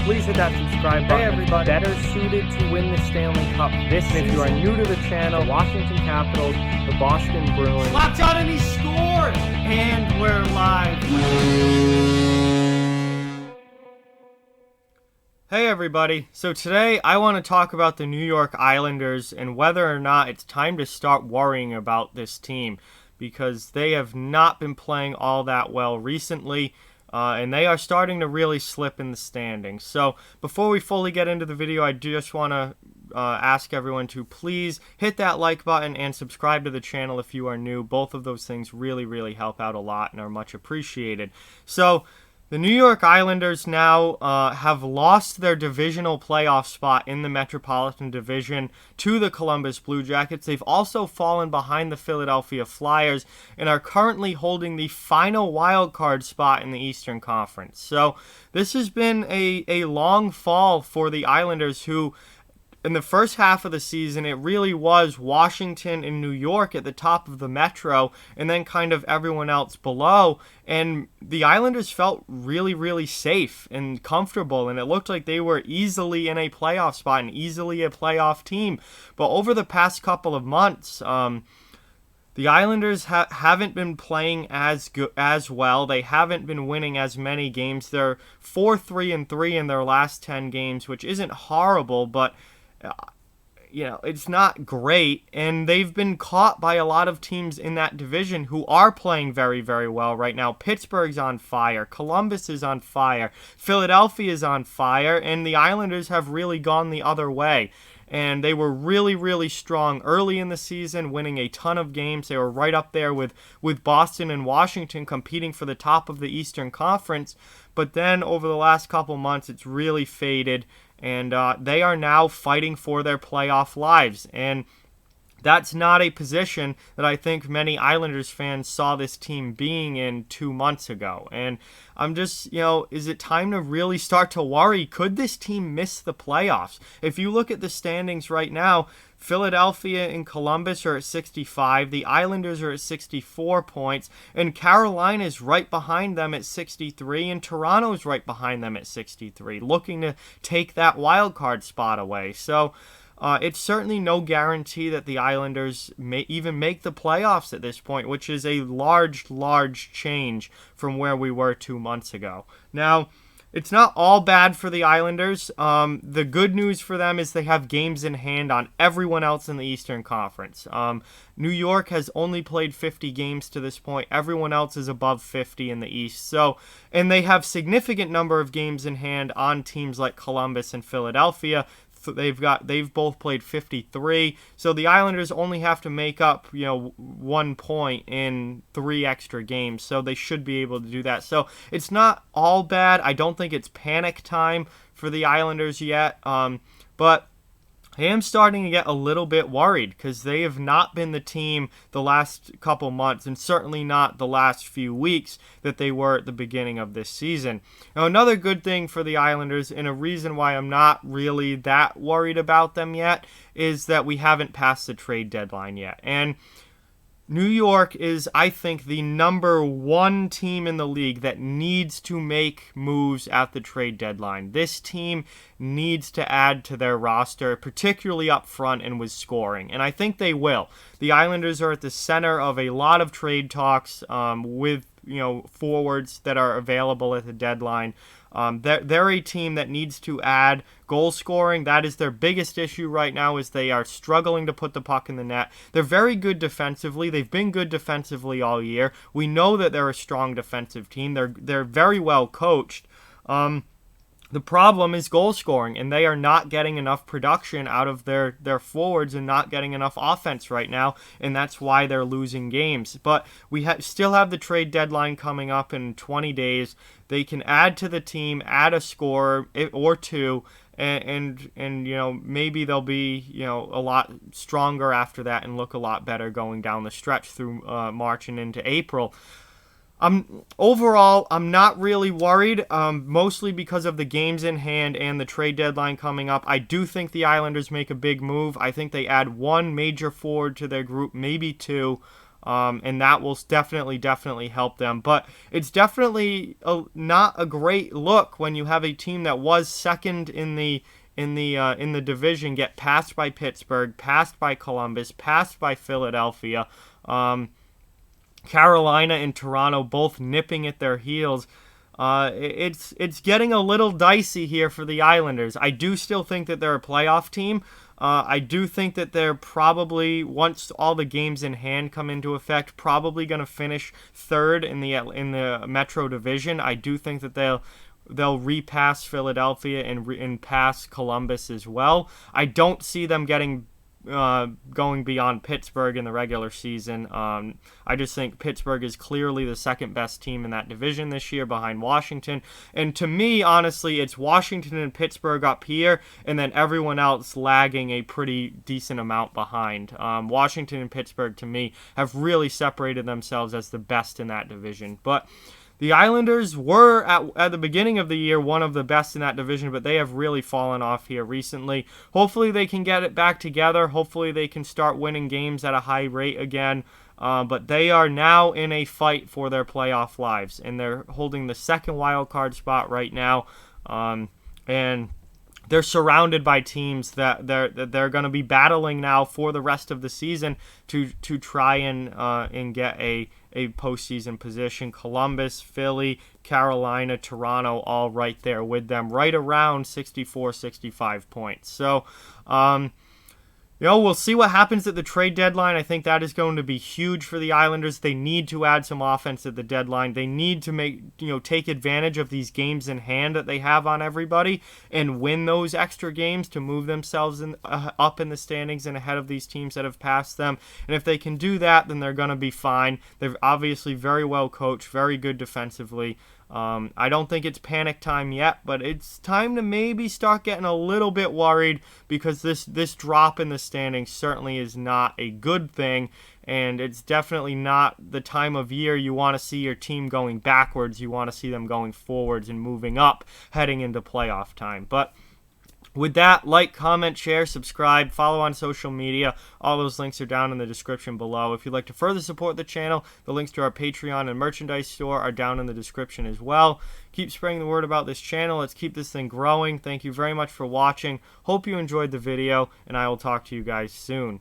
please hit that subscribe button. Hey everybody. Better suited to win the Stanley Cup this season. If you are new to the channel, Washington Capitals, the Boston Bruins. Locked on and he scored! And we're live. Hey everybody. So today I want to talk about the New York Islanders and whether or not it's time to start worrying about this team, because they have not been playing all that well recently. And they are starting to really slip in the standings. So before we fully get into the video, I just want to ask everyone to please hit that like button and subscribe to the channel if you are new. Both of those things really help out a lot and are much appreciated. So the New York Islanders now have lost their divisional playoff spot in the Metropolitan Division to the Columbus Blue Jackets. They've also fallen behind the Philadelphia Flyers and are currently holding the final wild card spot in the Eastern Conference. So this has been a long fall for the Islanders, who in the first half of the season, it really was Washington and New York at the top of the Metro, and then kind of everyone else below. And the Islanders felt really safe and comfortable, and it looked like they were easily in a playoff spot and easily a playoff team. But over the past couple of months, the Islanders haven't been playing as well. They haven't been winning as many games. They're 4-3-3 in their last 10 games, which isn't horrible, but it's not great, and they've been caught by a lot of teams in that division who are playing very well right now. Pittsburgh's on fire, Columbus is on fire, Philadelphia is on fire, and the Islanders have really gone the other way. And they were really strong early in the season, winning a ton of games. They were right up there with Boston and Washington, competing for the top of the Eastern Conference. But then over the last couple months, it's really faded, and they are now fighting for their playoff lives. And that's not a position that I think many Islanders fans saw this team being in 2 months ago. And I'm just, is it time to really start to worry? Could this team miss the playoffs? If you look at the standings right now, Philadelphia and Columbus are at 65, the Islanders are at 64 points, and Carolina's right behind them at 63, and Toronto's right behind them at 63, looking to take that wild card spot away. So it's certainly no guarantee that the Islanders may even make the playoffs at this point, which is a large change from where we were 2 months ago. Now, it's not all bad for the Islanders. The good news for them is they have games in hand on everyone else in the Eastern Conference. New York has only played 50 games to this point. Everyone else is above 50 in the East. And they have significant number of games in hand on teams like Columbus and Philadelphia. They've both played 53, so the Islanders only have to make up 1 point in 3 extra games, so they should be able to do that. So it's not all bad. I don't think it's panic time for the Islanders yet, but I am starting to get a little bit worried, because they have not been the team the last couple months, and certainly not the last few weeks that they were at the beginning of this season. Now, another good thing for the Islanders, and a reason why I'm not really that worried about them yet, is that we haven't passed the trade deadline yet. And New York is, I think, the number 1 team in the league that needs to make moves at the trade deadline. This team needs to add to their roster, particularly up front and with scoring, and I think they will. The Islanders are at the center of a lot of trade talks with forwards that are available at the deadline. They're a team that needs to add goal scoring. That is their biggest issue right now, is they are struggling to put the puck in the net. They're very good defensively. They've been good defensively all year. We know that they're a strong defensive team. They're very well coached. The problem is goal scoring, and they are not getting enough production out of their forwards and not getting enough offense right now, and that's why they're losing games. But we still have the trade deadline coming up in 20 days. They can add to the team, add a scorer or two, and maybe they'll be a lot stronger after that and look a lot better going down the stretch through March and into April. Overall, I'm not really worried, mostly because of the games in hand and the trade deadline coming up. I do think the Islanders make a big move. I think they add 1 major forward to their group, maybe 2. And that will definitely help them. But it's definitely not a great look when you have a team that was second in the division get passed by Pittsburgh, passed by Columbus, passed by Philadelphia. Carolina and Toronto both nipping at their heels. It's getting a little dicey here for the Islanders. I do still think that they're a playoff team. I do think that they're probably, once all the games in hand come into effect, probably going to finish third in the Metro Division. I do think that they'll repass Philadelphia and pass Columbus as well. I don't see them going beyond Pittsburgh in the regular season. I just think Pittsburgh is clearly the second best team in that division this year behind Washington. And to me, honestly, it's Washington and Pittsburgh up here, and then everyone else lagging a pretty decent amount behind. Washington and Pittsburgh, to me, have really separated themselves as the best in that division. But the Islanders were, at the beginning of the year, one of the best in that division, but they have really fallen off here recently. Hopefully they can get it back together. Hopefully they can start winning games at a high rate again. But they are now in a fight for their playoff lives, and they're holding the second wild card spot right now. And they're surrounded by teams that they're going to be battling now for the rest of the season to try and get a postseason position. Columbus, Philly, Carolina, Toronto, all right there with them, right around 64, 65 points. So, we'll see what happens at the trade deadline. I think that is going to be huge for the Islanders. They need to add some offense at the deadline. They need to take advantage of these games in hand that they have on everybody and win those extra games to move themselves up in the standings and ahead of these teams that have passed them. And if they can do that, then they're going to be fine. They're obviously very well coached, very good defensively. I don't think it's panic time yet, but it's time to maybe start getting a little bit worried because this drop in the standings certainly is not a good thing, and it's definitely not the time of year you want to see your team going backwards. You want to see them going forwards and moving up, heading into playoff time. But with that, like, comment, share, subscribe, follow on social media. All those links are down in the description below. If you'd like to further support the channel, the links to our Patreon and merchandise store are down in the description as well. Keep spreading the word about this channel. Let's keep this thing growing. Thank you very much for watching. Hope you enjoyed the video, and I will talk to you guys soon.